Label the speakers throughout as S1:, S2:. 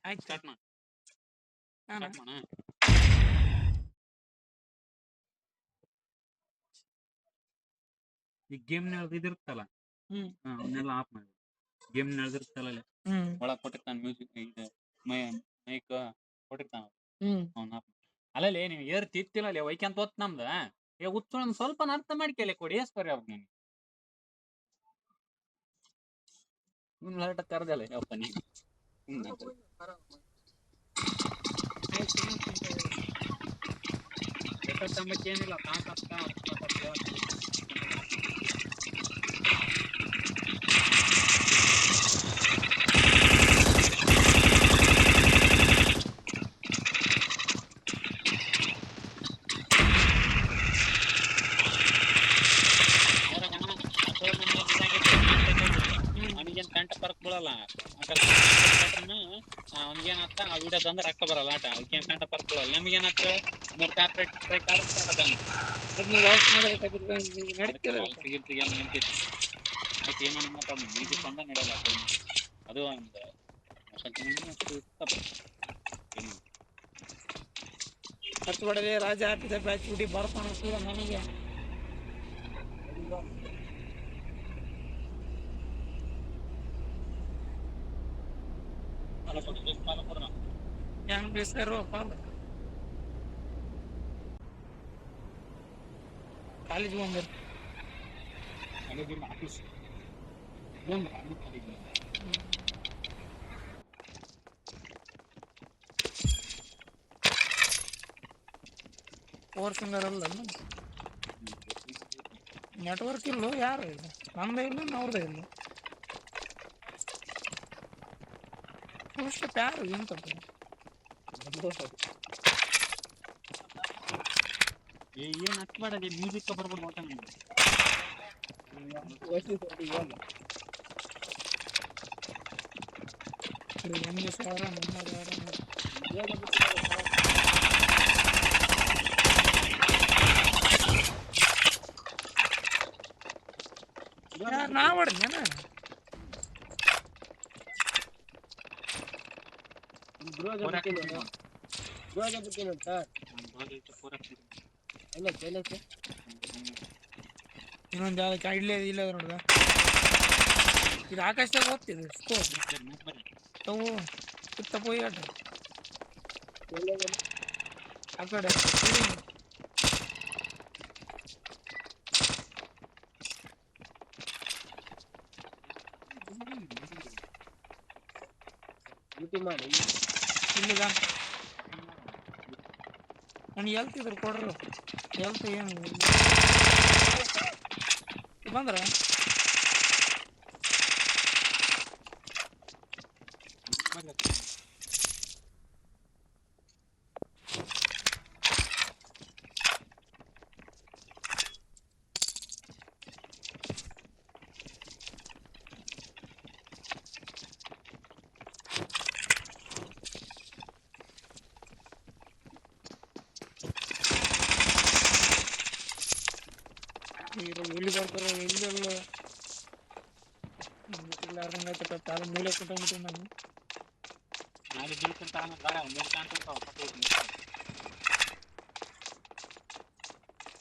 S1: ಆಯ್ತು
S2: ಸ್ಟಾರ್ಟ್ ಮಾಡು.
S1: ನಾನು
S2: ಸ್ಟಾರ್ಟ್ ಮಾಡು. ಈ ಗೇಮ್ ಇದಿರುತ್ತಲ್ಲ ಅವನ್ನೆಲ್ಲ ಆಫ್ ಮಾಡಿ. ಗೇಮ್ ನಡೆದಿರುತ್ತಲ್ಲ ಒಳಗೆ ಕೊಟ್ಟಿರ್ತಾನೆ ಮ್ಯೂಸಿಕ್ ಇದು ಮೈಕ್ ಕೊಟ್ಟಿರ್ತಾನ ಅವ್ನ ಆಫ್. ಅಲ್ಲಲ್ಲಿ ನೀವು ಏರ್ ತಿತ್ತಿಲ್ಲ ಅಲ್ಲಿ ವೈಕ್ಯಂತ ಹೊತ್ತು ನಮ್ದು ಉತ್ಸವ ಸ್ವಲ್ಪ ಅರ್ಥ ಮಾಡ್ಕೇಳಿ ಕೊಡಿ ಏಸ್ಪರಿ ಅವ್ರು ನೀನು ಲೈಟ್ ಕರ್ದಲ್ಲ ಯಪ್ಪ ನೀವು ಏನಿಲ್ಲ ಅವನಿಗೇನು ಕಂಟ ಪರ್ಕ್ ಬೀಳಲ್ಲ ಅವ್ನಿಗೇನತ್ತ ಆ ವಿಡಿಯೋ ತಂದ್ರೆ ರೊಕ್ಕ ಬರಲ್ಲ ಆಟ ಅವ್ಕೇನು ಕಂಟ ಪರ್ಕ್ ಬೀಳಲ್ಲ ನಮಗೇನತ್ತ 3 ಕಾರ್ಪೊರೇಟ್ ಏನೋ ಮಾತಾಡ ಮ್ಯೂಸಿಕ್ ಅಂದ ನಡೆಯಲ್ಲ ಅದು ಒಂದು
S1: ಖರ್ಚು ಪಡದೆ ರಾಜ ಹಾಕಿದ ಬ್ಯಾಚ್ ಬಿಡಿ ಬರ್ತಾನ ಕೂಡ ನನಗೆ ಹೆಂಗ್ ಬೇಸಾರು ಪಾಲ್ ಕಾಲೇಜ್ ಬಂದಿರ್
S2: ಆಫೀಸ್
S1: ಫೋರ್ ಸಿಂಗರ್ ಅಲ್ಲ ನೆಟ್ವರ್ಕ್ ಇಲ್ಲೋ ಯಾರು ಇಲ್ಲ ನಮ್ದೇ ಇಲ್ಲ ಅವ್ರದೇ ಇಲ್ಲ ಅಷ್ಟು ಯಾರು ಎಂತ
S2: ಏನು ಹಚ್ಬೇಡಿ ಮ್ಯೂಸಿಕ್ ಬರ್ಬೋದು ಅಂತ
S1: ಹೆಂಗೆ ಸಾವಿರ ನಮ್ಮದು ನಾ ಹೊಡೆದ್ನ ಇನ್ನೊಂದು ಯಾವ್ದಕ್ಕೆ ಐಡ್ಲೇ ಇಲ್ಲ ನೋಡ್ದ ಇದು ಆಕಾಶದಾಗ ಓದ್ತಿದೆ ಸ್ಕೋಪ್ ತಗೋ ಸುತ್ತ ಪೋಯಿ ಆಟ ಆ ಕಡೆ ಇಲ್ಲಿಗ ನನಗೆ ಎಲ್ತ್ ಇದ್ರು ಕೊಡ್ರು ಎಲ್ತ್ ಏನು ಬಂದ್ರ ಎಲ್ಲಿ ಬರ್ತಾರೋ ಎಲ್ಲೆಲ್ಲ ಕಾಲ ಮೂಲೆ ಕೊಟ್ಟೋಗ್ಬಿಟ್ಟು ನಾನು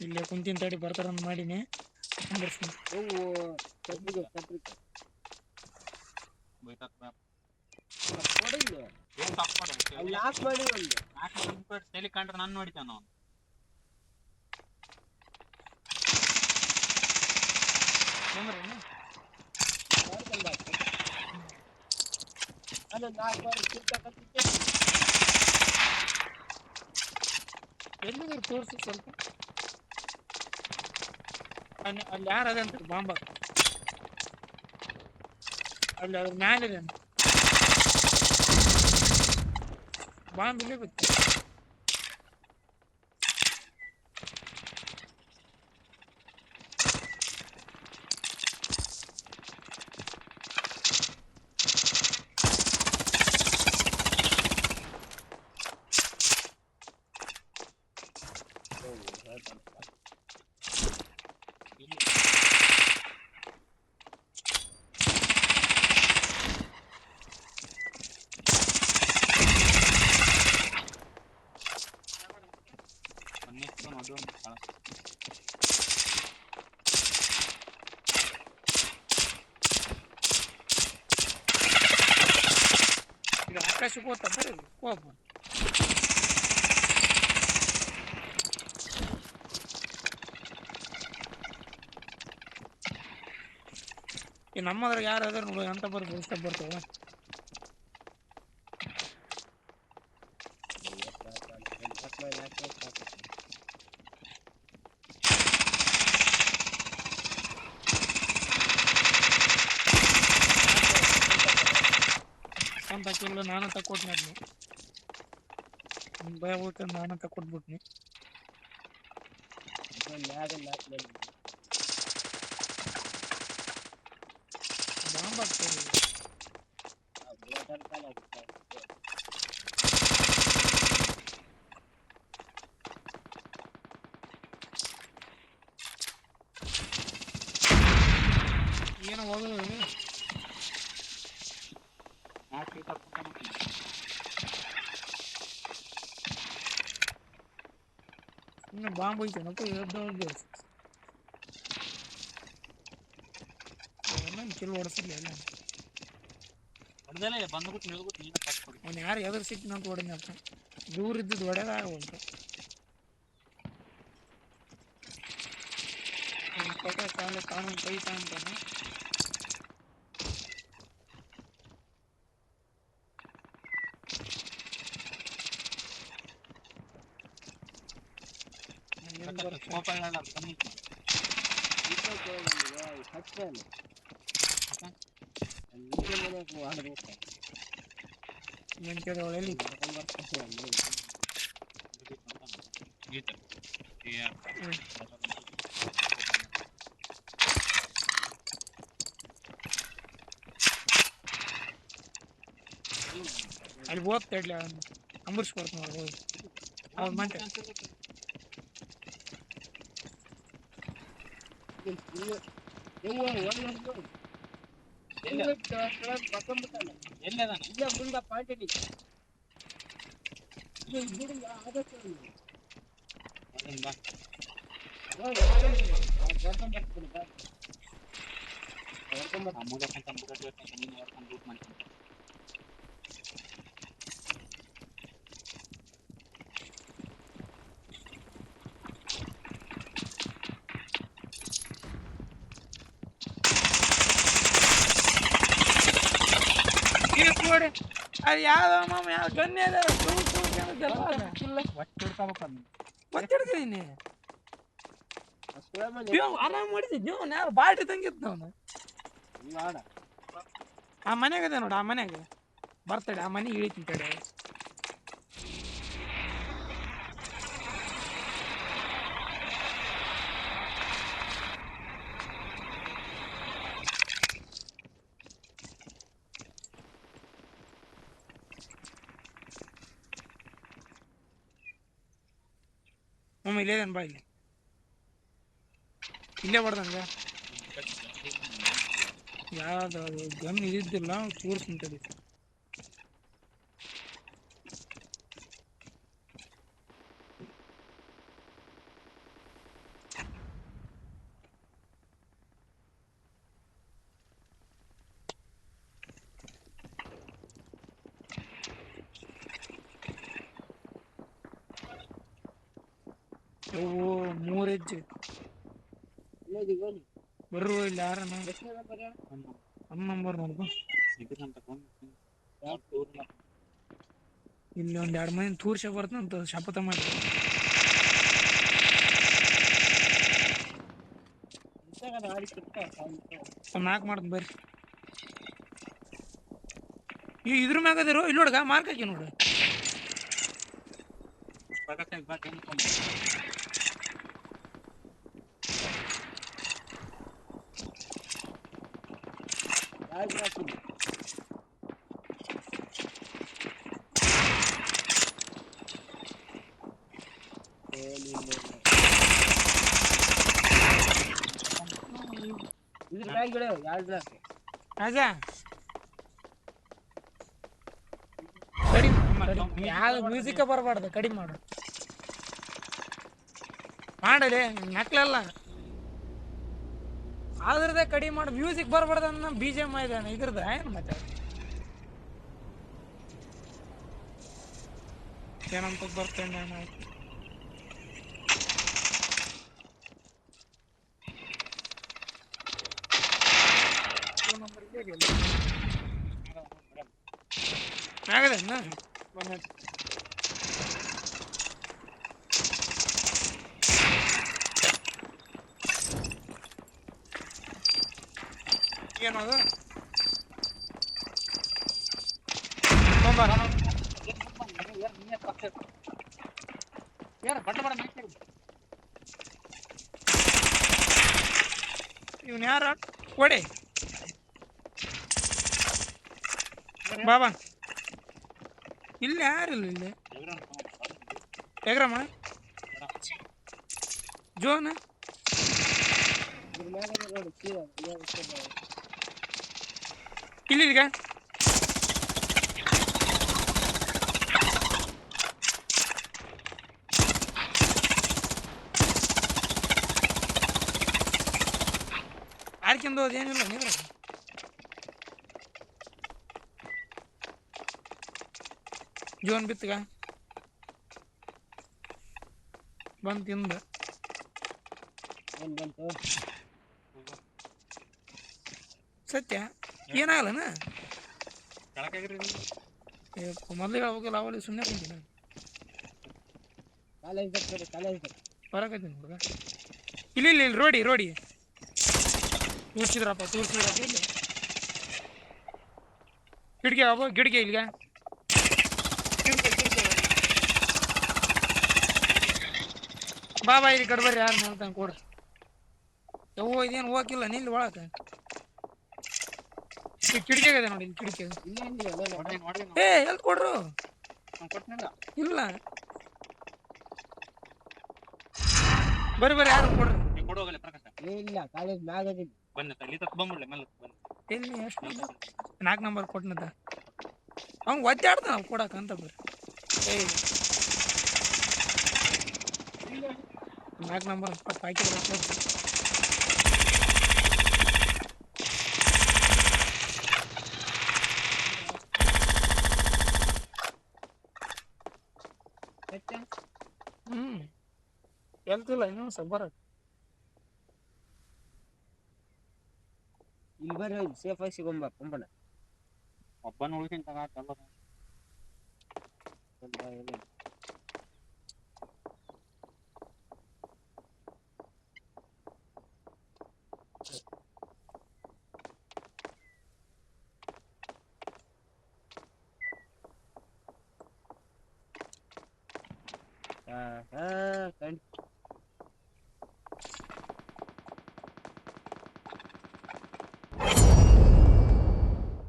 S1: ಇಲ್ಲೇ ಕುಂತಿನ ತಡಿ ಬರ್ತಾರಂತ ಮಾಡಿನಿ
S2: ಕಂಡ್ರೆ ನಾನು ನೋಡಿತಾನ
S1: ಎಲ್ಲಿದ್ರು ತೋರಿಸಿ ಸ್ವಲ್ಪ ಅಲ್ಲಿ ಯಾರದೆ ಅಂತಾರೆ ಬಾಂಬ ಅಲ್ಲಿ ಅದ್ರ ಮ್ಯಾಲಿದೆ ಬಾಂಬ್ ಇಲ್ಲೇ ಗೊತ್ತ ಆಕಾಶಕ್ಕೆ ಹೋಗ್ತಾ ಬರ್ರಿ ಕೋಪ ಈ ನಮ್ಮದ್ರಾಗ ಯಾರು ಅದಾರ ನೋಡು ಅಂತ ಬರ್ಬೋದು ಇಷ್ಟ ಬರ್ತಾವ ಅಂತ ಕಿಲ್ಲ ನಾನು ತಕ್ಕೊಟ್ನಿ ಅದನ್ನ ಭಯ ಹೋಗ್ತ ನಾನು ತಕ್ಕೊಟ್ಬಿಟ್ನಿ ಬಾಂಬ್ ಆಗ್ತದೆ ಏನೋ ಹೋಗೋದು ಇನ್ನು ಬಾಂಬ್ ಐತೇನಪ್ಪ ಎದ್ದು ಕಿಲ್ ಹೊಡೆಸಿರ್ಲಿ ಎಲ್ಲ
S2: ಹೊಡೆದಲ್ಲ ಬಂದ್ಬಿಟ್ಟು ನಿಲ್ಬಿಟ್ಟು ನೀನು ಕಟ್ಕೊಡಿ
S1: ಅವ್ನು ಯಾರು ಎದುರು ಸಿಕ್ಕಿನಂತ ಹೊಡೆದಪ್ಪ ದೂರ ಇದ್ದದ್ದು ಹೊಡೆದಾಗವಂತ ಕೊಟ್ಟ ಕಾಲ ಕಾನೂನು ಕೈ ತಾಂತಾನೆ ಅಲ್ಲಿ ಓದ್ತಾ ಇಡ್ಲಿ ಅಂಬರೀಷ್ ಕೊಡ್ತೀನಿ ಹೋಗಿ ಅವ್ರ ಮಂಟೆ ನೋಡಿ ಅದು ಯಾವ ಮಾಮ ಯಾವ ಗನ್ನೆ ಒತ್ತಿಡ್ತೀನಿ ಆರಾಮ ಮಾಡಿದ್ದೆ ಯಾರು ಬಾಲ್ಟಿ ತಂಗಿತ್ತು ಅವನು ಆ ಮನೆಗದೆ ನೋಡು ಆ ಮನೆಗೆ ಬರ್ತಡೆ ಆ ಮನೆಗೆ ಇಳಿತೀನಿ ಕಡೆ ಒಮ್ಮೆ ಇಲ್ಲೇದೇನು ಬಾ ಇಲ್ಲಿ ಇಲ್ಲೇ ಬಡ್ದಂಗ ಯಾವ್ದು ಅದು ಗನ್ ಇದ್ದಿದ್ದಿಲ್ಲ ತೋರಿಸ್ತೀನಿ ತಡಿ ಓ 3 ಹೆಜ್ಜೆ ಬರ್ರು ಇಲ್ಲಿ ಯಾರನ ಒಂದು ನಂಬರ್ ನೋಡ್ಬ ಇಲ್ಲಿ ಒಂದು 2 ಮಂದಿ ತೂರ್ಸ ಬರ್ತಂತ ಶಪಥ ಮಾಡಿ ಒಂದು 4 ಮಾಡ್ತೀನಿ ಬರ್ರಿ ಈ ಇದ್ರ ಮ್ಯಾಗದಿರೋ ಇಲ್ಲಿ ನೋಡ್ಗ ಮಾರ್ಕ್ ಹಾಕಿ ನೋಡು ರಾಜಾ ಕಡಿಮೆ ಯಾವ ಮ್ಯೂಸಿಕ್ ಬರಬಾರ್ದು ಕಡಿಮೆ ಮಾಡು ಮಾಡಲಿ ನಕ್ಲಲ್ಲ ಅದ್ರದ್ದೇ ಕಡಿಮೆ ಮಾಡು ಮ್ಯೂಸಿಕ್ ಬರಬಾರ್ದು ಅನ್ನ BGM ಇದ್ದಾನೆ ಇದ್ರದ್ದು ಏನು ಮತ್ತೆ ಏನಂತ ಬರ್ತೇನೆ ನಾನು. ಆಗದನ್ನ ಏನದು ಇವನ್ ಯಾರ ಕೊಡೆ ಬಾಬಾ ಇಲ್ಲಿ ಯಾರಿಲ್ಲ ಇಲ್ಲಿ ಎಗ್ರಮ್ಮ ಜೋನ ಇಲ್ಲಿಗ ಆರ್ಕಿಂದು ಅದೇನಿಲ್ಲ ನೀವ್ರ ಜೋನ್ ಬಿತ್ತಗ ಬಂದು ತಿಂದ ಸತ್ಯ ಏನಾಗಲ್ಲನ ಮೊದಲಿಗೆ ಹೋಗಲ್ಲ ಅವಳಿ ಸುಮ್ಮನೆ ಕುಂತೀನಿ ಬರಕತ್ತೀನಿ ಹುಡುಗ ಇಲ್ಲಿ ಇಲ್ಲಿ ಇಲ್ಲಿ ರೋಡಿ ತೋರಿಸಿದ್ರಪ್ಪ ಇಲ್ಲಿ ಕಿಡಿಕೆ ಗಿಡಿಕೆ ಇಲ್ಲಿಗ ಬಾಬಾ ಇಲ್ಲಿ ಕಡ್ಬರ್ರಿ ಯಾರು ನೋಡ್ತಾನೆ ಕೊಡ್ರಿ ಯವ್ವ ಇದೇನು ಹೋಗಿಲ್ಲ ನಿಲ್ಲಿ ಒಳಕ ಕಿಡಿಕೆ ಇದೆ ನೋಡಿ ಕಿಡಿಕೆ ಏ ಎಲ್ಲಿ ಕೊಡ್ರು ಇಲ್ಲ ಬರ್ರಿ ಯಾರು ಕೊಡ್ರಿ ಎಲ್ಲಿ ಎಷ್ಟು 4 ನಂಬರ್ ಕೊಟ್ಟನದ ಅವ್ನು ಒದ್ದಾಡ್ದ ನಾವು ಕೊಡಕಂತ ಬರ್ರಿ ಏ 4 ನಂಬರ್ ಹಾಕಿದ್ರೆ ಹೇಳ್ತಿಲ್ಲ ಇನ್ನೊಂದು ಸ್ವಲ್ಪ ಬರ ಇಲ್ಲಿ ಬರ್ರಿ ಸೇಫ್ ಆಗಿ ಸಿಗೊಂಬ ಕೊಂಬಣ ಒಬ್ಬನ ಉಳ್ಕಿಂತ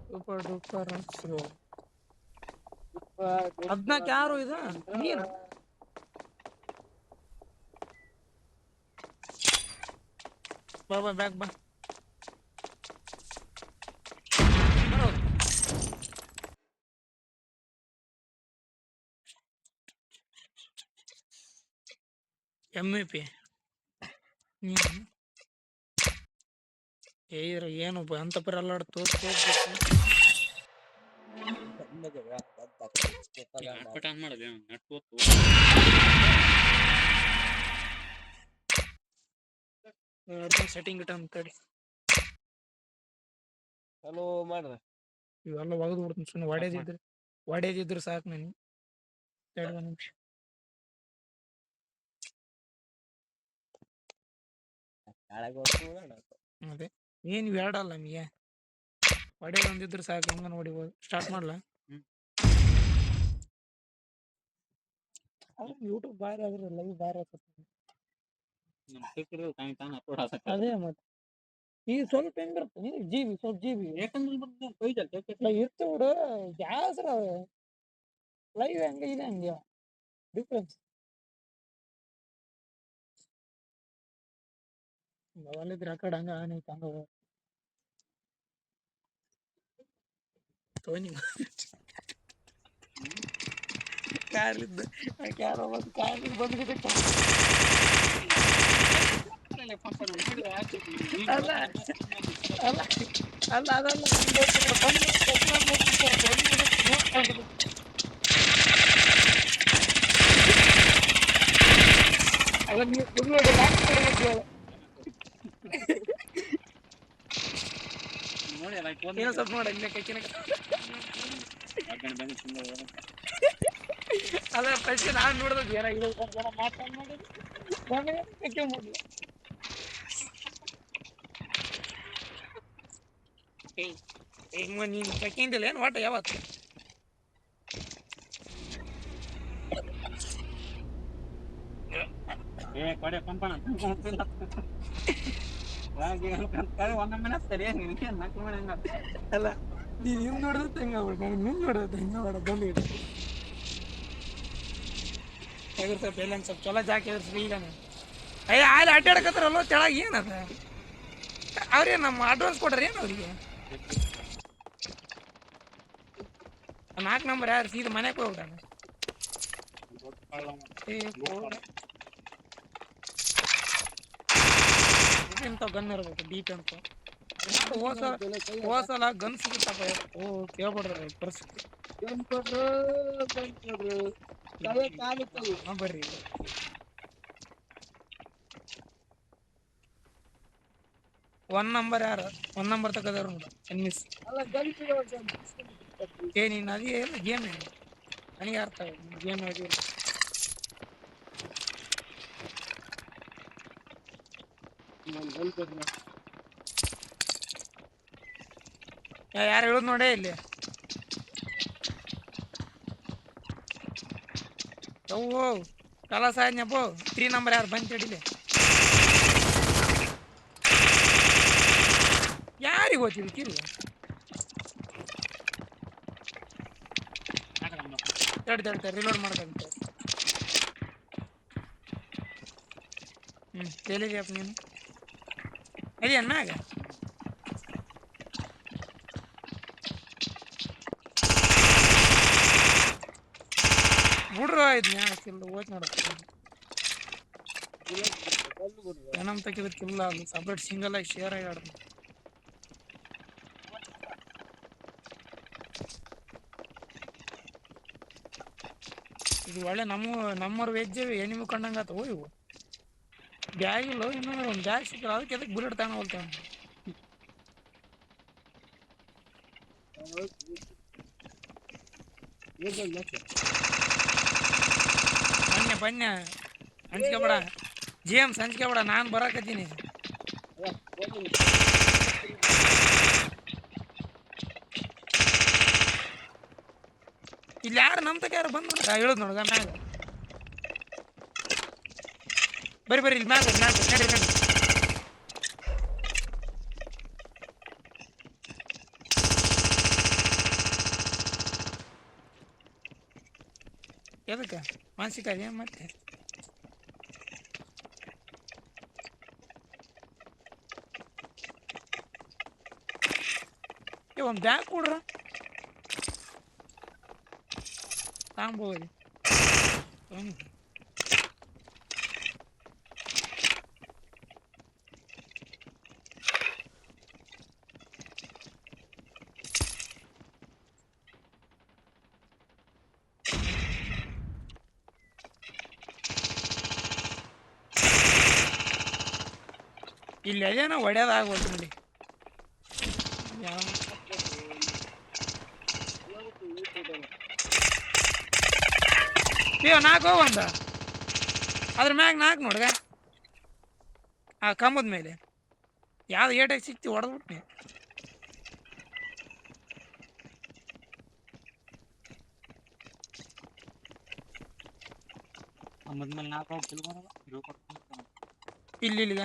S1: ಸೂಪರ್ ಡೂಪರ್ 14 ಯಾರು ಇದು ನೀನು ಬಾ ಬ್ಯಾಗ್ ಬಾ MVP ಏನು ಅಂತಪುರ ಅಲ್ಲಾಡ್ ಸೆಟ್ಟಿಂಗ್ ಇಟ್ಟ ಅಂತಡಿ ಹಲೋ ಮಾಡ್ರ ಇವೆಲ್ಲ ಒಗದು ಬಿಡ್ತೀನಿ ಸುಮ್ಮನೆ ಒಡೆದಿದ್ರು ಸಾಕು ನಾನು 2 ನಿಮಿಷ ಅದೇ ಏನು ಬೇಡಲ್ಲ ನಮಗೆ ಒಡೆ ಒಂದಿದ್ರು ಸಾಕು ಹೆಂಗ ನೋಡಿಬೋದು ಸ್ಟಾರ್ಟ್ ಮಾಡ್ಲಾ ಯೂಟ್ಯೂಬ್ ಬಾರಿ ಆದ್ರೆ ಲೈವ್ ಬಾರಿ ಆಗ್ತದೆ ಅದೇ ಮತ್ತೆ ಈಗ ಸ್ವಲ್ಪ ಹೆಂಗಿರುತ್ತೆ ಜೀವಿ ಸ್ವಲ್ಪ ಜೀವಿ ಇರ್ತ ಬಿಡು ಜಾಸ್ರ ಲೈವ್ ಹೆಂಗ ಇದೆ ಹಂಗೆ ಡಿಫ್ರೆನ್ಸ್ ಅವಲ್ಲಿದ್ರೆ ಆ ಕಡೆ ಹಂಗ ಆನೈತೆ ಹಂಗ ಟೋನಿ ಕಾರ್ಲಿದ್ದ ಯಾರೋ ಒಂದು ಕಾರ್ಲಿಗೆ ಬಂದ್ಬಿಟ್ಟು ಅಲ್ಲ ಅಲ್ಲ ಅಲ್ಲ ಅದಲ್ಲ ಸ್ವಲ್ಪ ನೋಡ ಅದ ಫಸ್ಟ್ ನಾನು ನೋಡಿದ್ ಜನ ಮಾತಾಡ್ ನೀನು ಕಕ್ಕಿಂದಿಲ್ಲ ಏನು ಒಟ್ಟು ಯಾವತ್ತು
S2: ಕೊಡೆ ಪಂಪಣ ಒಂದೊಮ್ಮೆ ಸರಿ
S1: ಅಲ್ಲ ನೀನು ಹಿಂಗೆ ನೋಡಿದ್ರೆ ತೆಂಗ ನಾನು ಮುಂದೆ ನೋಡಿದ್ರೆ ತೆಂಗ ಮಾಡ ಬಂದು ಸ್ವಲ್ಪ ಎಲ್ಲ ಸ್ವಲ್ಪ ಚಲೋ ಜಾಕ ಈಗ ಅಯ್ಯ ಅಲ್ಲಿ ಅಡ್ಡಾಡಕತ್ತಾರಲ್ಲ ತೆಳಗ ಏನದ ಅವ್ರೇನು ನಮ್ಮ ಅಡ್ವಾನ್ಸ್ ಕೊಡ್ರಿ ಏನು ಅವ್ರಿಗೆ 4 ನಂಬರ್ ಯಾರು ಸೀದಾ ಮನೆಗೆ ಹೋಗ್ಬಿಟ್ಟಾನ ಎಂತ ಗನ್ ಇರ್ಬೇಕು ಡೀಪ್ ಅಂತ ಹೋಸಲ ಗನ್ ಸಿಗುತ್ತಪ್ಪ ಕೇಳ್ಬಿಡ್ರಿ ಪರಿಸ್ಥಿತಿ ಬರ್ರಿ 1 ನಂಬರ್ ಯಾರು 1 ನಂಬರ್ ತಗದಾರ ಮಿಸ್ ಏ ನೀನು ಅದೇ ಎಲ್ಲ ಗೇಮ್ ನನಗೆ ಅರ್ಥ ಗೇಮ್ ಯಾರು ಹೇಳುದು ನೋಡೇ ಇಲ್ಲಿ ಓ ಕಲಸ ಆಯ್ನಪ್ಪೋ 3 ನಂಬರ್ ಯಾರು ಬಂದ್ ತಡಿಲಿ ಯಾರಿಗೆ ಹೋಗ್ತಿದ್ವಿ ಕಿಲ್ಲ ತಡ್ತಾರೆ ರಿಲೋಡ್ ಮಾಡ್ಕೊಂತ ಎಲ್ಲಿದ್ಯಪ್ಪ ನೀನು ಅದೇ ಅನ್ನಾಗ ಬಿಡ್ರು ಆಯ್ತು ಕಿಲ್ಲ ಓದ್ ನೋಡಪ್ಪ ಏನಂತ ತಕ್ಕಿದ್ರೆ ಕಿಲ್ಲ ಅದು ಸಪ್ರೇಟ್ ಸಿಂಗಲ್ ಆಗಿ ಶೇರ್ ಆಗಿ ಆಡ್ದು ಇದು ಒಳ್ಳೆ ನಮ್ಮವ್ರ ವೆಜ್ ಎನಿಮಿ ಕಂಡಂಗಾತ ಇವು ಬ್ಯಾಗ್ ಇಲ್ಲ ಇನ್ನೂ ಒಂದು ಬ್ಯಾಗ್ ಸಿಕ್ಕಲ್ಲ ಅದಕ್ಕೆ ಅದಕ್ಕೆ ಬುಲೆಟ್ ತಾಣ ಹೋಗ್ತಾನೆ ಬನ್ನಿ ಹಂಚ್ಕೊಬೇಡ ಜೇಮ್ಸ್ ಹಂಚ್ಕೊಬೇಡ ನಾನು ಬರಾಕತ್ತೀನಿ ಇಲ್ಲಿ ಯಾರು ನಮ್ಮ ತಕ ಯಾರು ಬಂದು ಹೇಳುದು ನೋಡ್ಗ ಮ್ಯಾಗ ಬರ್ರಿ ಇಲ್ಲಿ ಮ್ಯಾಗ ನಡ್ರಿ ಎದಕ್ಕೆ ಮಾನಸಿಕ ಅದೇನು ಮತ್ತೆ ಒಂದು ಬ್ಯಾಗ್ ಕೊಡ್ರ ತಾಂಬೋರಿ ಇಲ್ಲಿ ಅದೇನೋ ಹೊಡ್ಯೋದಾಗೋದು ನೋಡಿ ನಾಲ್ಕು ಒಂದ ಅದ್ರ ಮ್ಯಾಗ 4 ನೋಡ್ಗ ಆ ಕಂಬದ ಮೇಲೆ ಯಾವ್ದು ಏಟಾಗಿ ಸಿಕ್ತಿ ಹೊಡೆದ್ಬಿಟ್ನಿ ಇಲ್ಲಿಗ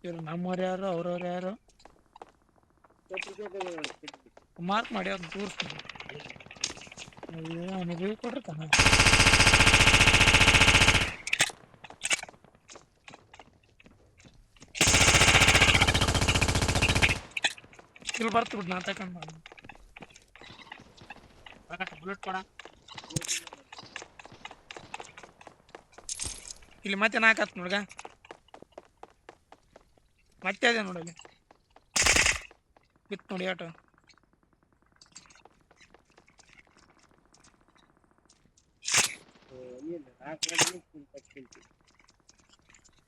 S1: ಇವ್ರು ನಮ್ಮವ್ರು ಯಾರು ಅವ್ರವ್ರು ಯಾರು ಮಾರ್ಕ್ ಮಾಡಿ ಅದನ್ನ ತೋರಿಸ್ತೀನಿ ಅವನಿಗೆ ಕೊಟ್ಟಿರ್ತಾನ ಇಲ್ಲಿ ಬರ್ತು ಬಿಟ್ಟು ನಾ ತಕೊಂಡ್ ಬುಲೆಟ್ ಕೊಡ ಇಲ್ಲಿ ಮತ್ತೆ 4 ಹತ್ತು ನೋಡ್ಗ ಮತ್ತೆ ಅದೇ ನೋಡಲಿ ಬಿತ್ತು ನೋಡಿ ಆಟ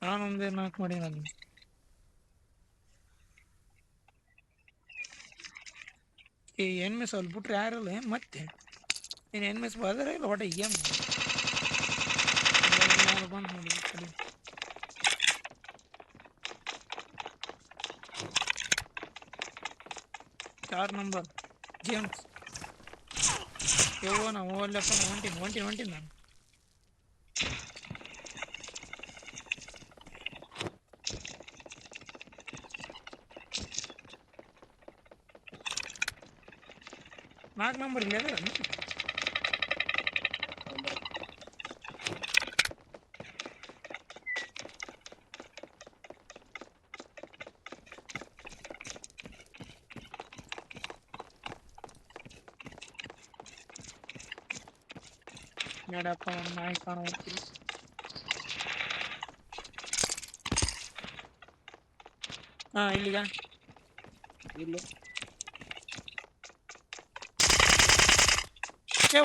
S1: ನಾನೊಂದೇ 4 ಮಾಡಿ ನಾನು ಈ ಎನ್ಮೆಸ್ ಅಲ್ಲಿ ಬಿಟ್ರೆ ಯಾರಲ್ಲ ಮತ್ತೆ ನೀನು ಎನ್ಮೆಸ್ ಬಂದರೆ ಇಲ್ಲ ಒಟ್ಟ ಗೇಮ್ ಬಂದು ನೋಡಿ ಕಡೆ 4 ನಂಬರ್ ಜೇಮ್ಸ್ ನಾವು ಅಲ್ಲಪ್ಪ ಹೊಂಟೀನಿ ನಾನು ನಾಲ್ಕು ನಂಬರ್ ಇಲ್ಲ ಮೇಡಪ್ಪ ನಾಯಿ ಕಾಣ ಹೋಗ್ತೀವಿ ಇಲ್ಲಿಗ
S3: ಇಲ್ಲಿ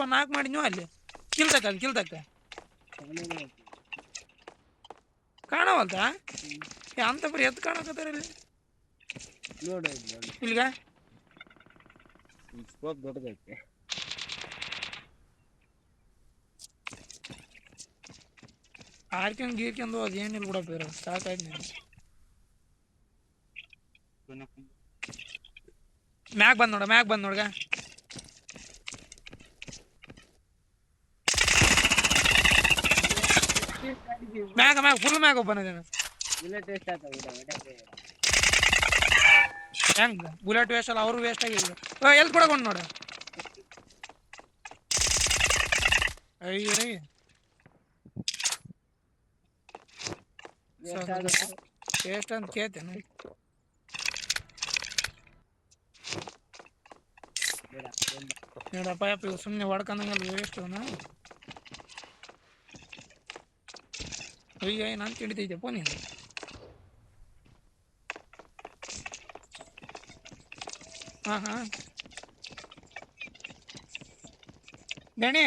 S1: ಒಂದು 4 ಮಾಡಿ ನೀವು ಅಲ್ಲಿ ಕಿಲ್ತಕ್ಕ ಕಾಣವಲ್ತ ಅಂತ ಬರೀ ಎದ್ದು ಕಾಣಕತ್ತಾರ ಇಲ್ಲಿ
S3: ನೋಡ
S1: ಇಲ್ಲಿಗ
S3: ಸ್ಕೋಪ್ ದೊಡ್ಡದೈತೆ
S1: ಗೀರ್ಕೊಂಡು ಅದು ಏನಿಲ್ಲ ಕೂಡ ಬೇರೆ ಸಾಕಾಯ್ತು ನೀನು ಮ್ಯಾಗ್ ಬಂದ್ ನೋಡ್ಗ ಮ್ಯಾಗ ಫುಲ್ ಮ್ಯಾಗ ಓಪನ್ ಅದೇನ ಹೆಂಗ ಬುಲೆಟ್ ವೇಸ್ಟ್ ಅಲ್ಲ ಅವರು ವೇಸ್ಟ್ ಆಗಿಲ್ಲ ಎಲ್ಲಿ ಕೊಡಕೊಂಡು ನೋಡ ಅಯ್ಯೋ ವೇಸ್ಟ್ ಅಂತ ಕೇಳ್ತೇನೆ ನೋಡಪ್ಪ ಇವ್ ಸುಮ್ಮನೆ ಹೊಡ್ಕೊಂಡಂಗಲ್ಲ ವೇಸ್ಟ್ ಅವನ ಅಯ್ಯ ನಾನು ತಿಳಿತೈತೆಪ್ಪ ನೀನು ಹಾಂ ಗಣಿ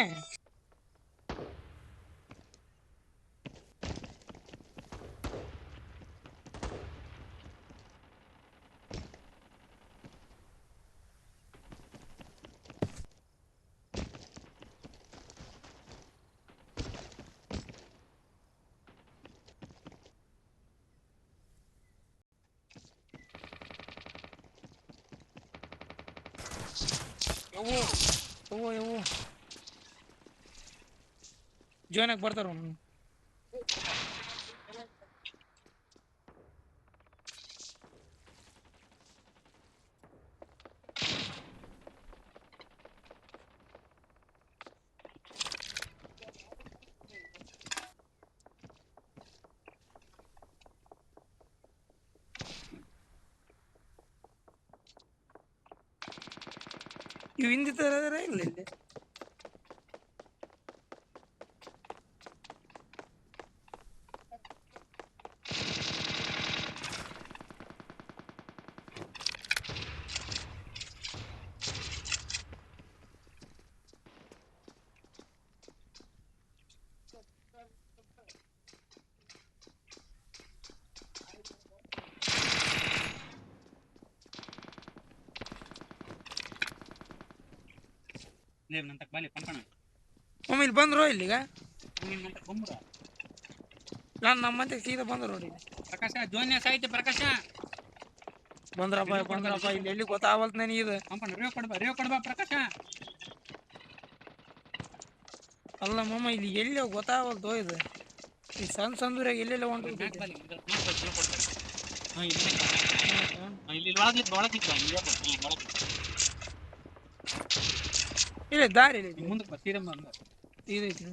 S1: ಯವ್ವೋ ಜೋನಾಗ ಬರ್ತಾರ ಇವು ಹಿಂದಿ ತರ ಇಲ್ಲ ಇಲ್ಲಿ ಇಲ್ಲಿ ಬಂದ್ರು ಇಲ್ಲಿಗ ನಾನು ನಮ್ಮಂತೆ ಸೀದಾ ಬಂದ್ರು ನೋಡಿ
S2: ಪ್ರಕಾಶ ಜೋನ್ಯ ಸಾಹಿತ್ಯ ಪ್ರಕಾಶ
S1: ಬಂದ್ರಪ್ಪ ಇಲ್ಲಿ ಎಲ್ಲಿ ಗೊತ್ತಾಗಲ್ತ ನನಗೆ ಇದು
S2: ರೇವ್ ಕೊಡ್ಬಾ ಪ್ರಕಾಶ
S1: ಅಲ್ಲ ಮಮ್ಮ ಇಲ್ಲಿ ಎಲ್ಲಿ ಗೊತ್ತಾಗಲ್ತು ಇದು ಈ ಸಂದೂರಾಗ ಎಲ್ಲೆಲ್ಲ ಹೊಂಟು ಇಲ್ಲ ದಾರಿ
S2: ಮುಂದಕ್ಕೆ
S1: ಇದೈತಿ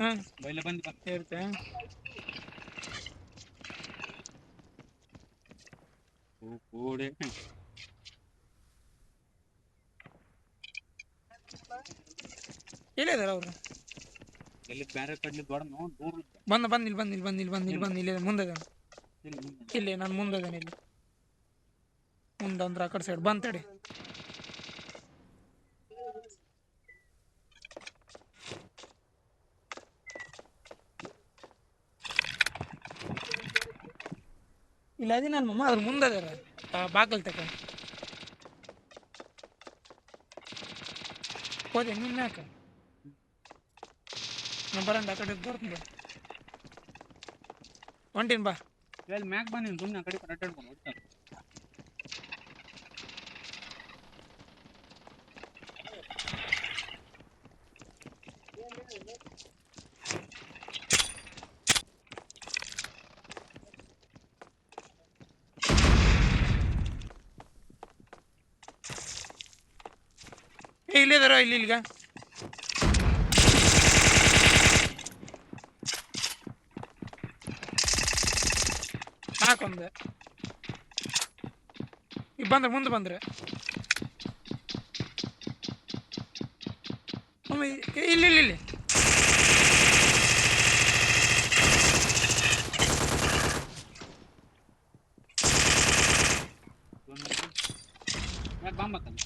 S1: ಹಾಂ
S2: ಬೈಲ ಬಂದು
S1: ಇರುತ್ತೆ
S2: ಕೂಡೆ
S1: ಎಲ್ಲಿದಾರ ಅವರು
S2: ಎಲ್ಲಿ ಬೇರೆ ಕಡ್ಲಿ ದೊಡ್ಡ ದೂರ
S1: ಇಲ್ಲಿ ಮುಂದೆ ಇಲ್ಲಿ ನಾನು ಮುಂದದೇನೆ ಇಲ್ಲಿ ಮುಂದಂದ್ರೆ ಆ ಕಡೆ ಸೈಡ್ ಬಂತಡಿ ಇಲ್ಲ ಅದಿ ನನ್ನ ಮಮ್ಮ ಅದ್ರ ಮುಂದೆ ಅದಾರ ಬಾಕಲ್ ತಕ ಹೋದೆ ನಿನ್ನ ಯಾಕೆ ನಾ ಬರಂಡ ಆ ಕಡೆ ಬರ್ತೀನಿ ಬಾ ಹೊಂಟೀನಿ ಬಾ
S2: ಇಲ್ಲಿ ಮ್ಯಾಕ್ ಬಾ ನೀನು ಸುಮ್ಮನೆ ಆ ಕಡೆ ಅಡ್ಡಾಡ್ಕೊಂಡು ಹೋಗ್ತಾರೆ
S1: ಇಲ್ಲಿದಾರ ಇಲ್ಲಿಗ ಹಾಕೊಂಡೆ ಈಗ ಬಂದ್ರೆ ಮುಂದೆ ಬಂದ್ರೆ ಇಲ್ಲಿ ಇಲ್ಲಿ ಇಲ್ಲಿ
S2: ಯಾಕೆ ಬಾಂಬಕ್ಕಲ್ಲ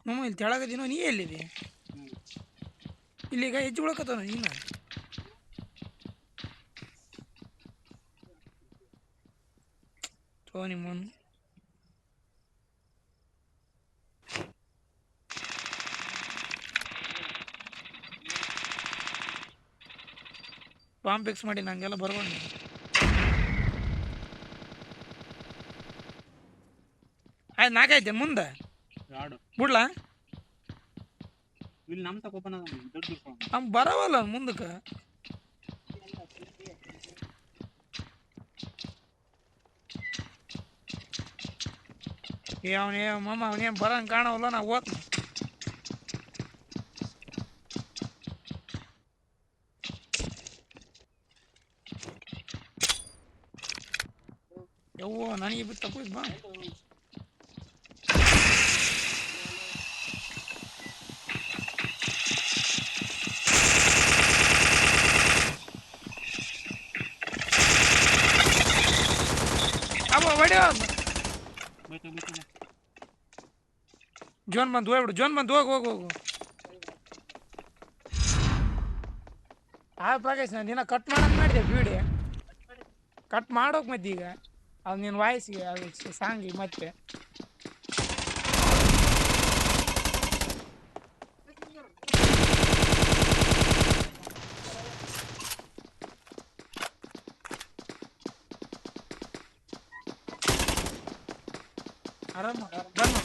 S1: ನಮ್ಮ ಇಲ್ಲಿ ತೆಳಗದಿನೋ ನೀ ಎಲ್ಲಿದೆ ಇಲ್ಲಿಗ ಹೆಜ್ಜೆ ಉಳಕತ್ತವ ನೀನು ತೋ ನಿಮ್ಮನ್ನು ಬಾಂಬ್ ಫಿಕ್ಸ್ ಮಾಡಿ ನಂಗೆಲ್ಲ ಬರ್ಬಂದು ಆಯ್ತು ನಾಲ್ಕೈತೆ ಮುಂದೆ
S2: ರಾಡು
S1: ಬಿಡ್ಲಾ
S2: ಇಲ್ಲಿ ನಮ್ಮ ತಗೋಪನ ದೊಡ್ಡ
S1: ಅವ್ನು ಬರವಲ್ಲ ಮುಂದಕ್ಕೆ ಅವನೇ ಮಮ್ಮ ಅವನೇನು ಬರಂಗೆ ಕಾಣವಲ್ಲ ನಾ ಓದ್ನ ಯವ್ವ ನನಗೆ ಬಿಟ್ಟು ತಪ್ಪೋಯ್ತು ಬಾ ಅಬ್ಬ ಹೊಡಿಯೋ ಜೋನ್ ಬಂದು ಹೋಗ್ಬಿಡು ಜೋನ್ ಬಂದು ಹೋಗು ಪ್ರಕಾಶ್ ನಾನು ದಿನ ಕಟ್ ಮಾಡೋದು ಮಾಡಿದೆ ವಿಡಿಯೋ ಕಟ್ ಮಾಡೋಕೆ ಮತ್ತೆ ಈಗ ಅದು ನಿನ್ನ ವಾಯ್ಸಿಗೆ ಅದು ಸಾಂಗಿಗೆ ಮತ್ತೆ ಆರಾಮ ಬನ್ನ